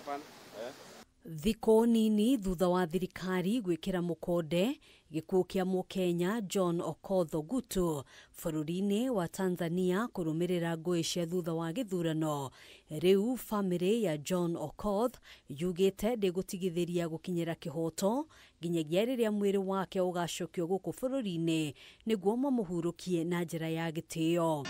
Hapana. Thiko nini thutha wa thirikari gwikira mukonde gikuo kia Mukenya John Okoth Ogutu bururi-ini wa Tanzania kurumirira ngui cia thutha wa githurano. Riu family ya John Okoth yugite ndigutigithiria gukinyira kihoto nginyagia riria mwiri wake ugacokio guku bururi-ini niguo mamuhurukie na njira ya gitio.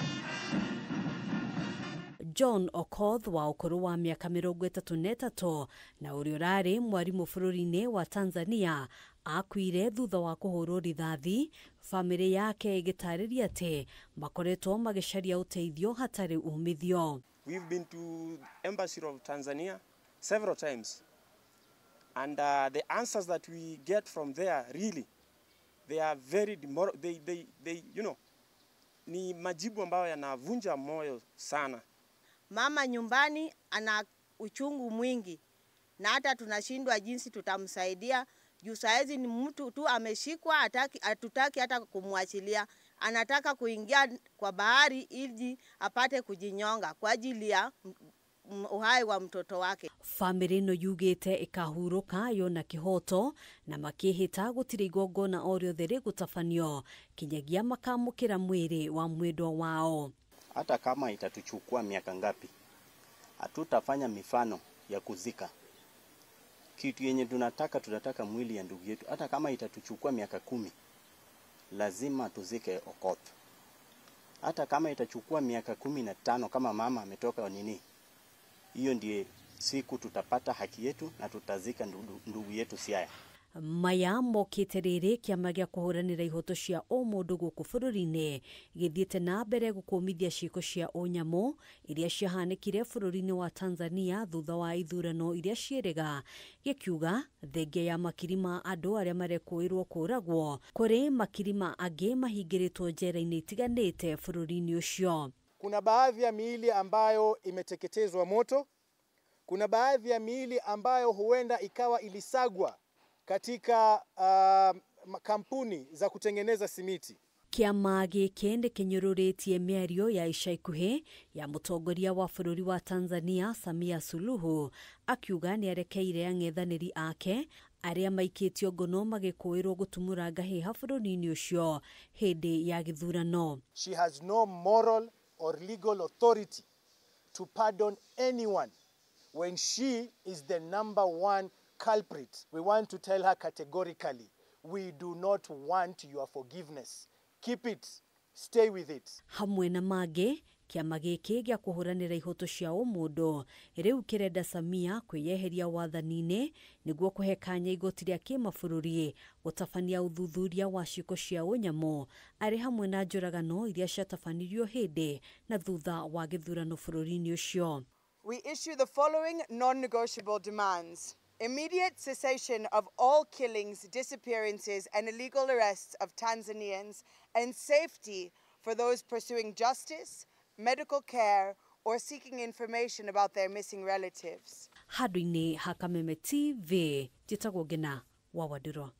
John Okoth wa ukuru wa miaka 33 na uria urari mwarimu bururi-ini wa Tanzania akuire thutha wa kuhurwo rithathi. Family yake igitariria ati makoretwo magisharia uteithio hatari umithio. We've been to Embassy of Tanzania several times, and the answers that we get from there really they are very they you know ni majibu ambayo yanavunja moyo sana. Mama nyumbani ana uchungu mwingi na hata tunashindwa jinsi tutamsaidia juu saizi ni mtu tu ameshikwa, hatutaki hata kumwachilia. Anataka kuingia kwa bahari ili apate kujinyonga kwa ajili ya uhai wa mtoto wake. Family no yugite ikahuruka yona kihoto na makihita gutiri igongona o riothe rigutafanio kinyagia makamukira mwiri wa mwendwa wao. Hata kama itatuchukua miaka ngapi, hatutafanya mifano ya kuzika. Kitu yenye tunataka mwili ya ndugu yetu. Hata kama itatuchukua miaka 10, lazima tuzike Okoth. Hata kama itachukua miaka 15 kama mama ametoka nini, hiyo ndiye siku tutapata haki yetu na tutazika ndugu yetu Siaya. Maya mokite riri kiama gia kuhuranira ihoto cia o mundu guku bururi-ini githiete na mbere gukumithia ciiko cia onyamu iria ciahanikire bururi-ini wa Tanzania thutha wa ithurano iria cieriga gikiuga thengia ya makirima andu aria marekuirwo kuragwo kuri makirima angi mahingiritwo njera-ini itiganite bururi-ini ucio. Kuna baadhi ya miili ambayo imeteketezwa moto, kuna baadhi ya miili ambayo huenda ikawa ilisagwa katika kampuni za kutengeneza simiti. Kiama giki ndi kinyururitie miario ya ica ikuhi ya mutongoria wa bururi wa Tanzania Samia Suluhu akiuga ni arekeire ang'ethaniri ake aria maikitio ngono magikuirwo gutumura ngahiha bururi-ini ucio hindi ya githurano. She has no moral or legal authority to pardon anyone when she is the number one culprit. We want to tell her categorically, we do not want your forgiveness. Keep it. Stay with it. Hamwe na mage kiama giki gia kuhuranira ihoto cia umundu riu kirenda Samia kwiyeheria wathani-ini niguo kuhekanya igoti ria kimabũrũri gutafania uthuthuria wa ciiko cia unyamu ari hamwe na njuragano iria ciatafanirio hindi na thutha wa githurano bũrũri-ini ucio. We issue the following non-negotiable demands: immediate cessation of all killings, disappearances and illegal arrests of Tanzanians, and safety for those pursuing justice, medical care or seeking information about their missing relatives. Handũ-inĩ ha Kameme TV, njĩtagwo Ngina wa Waduro.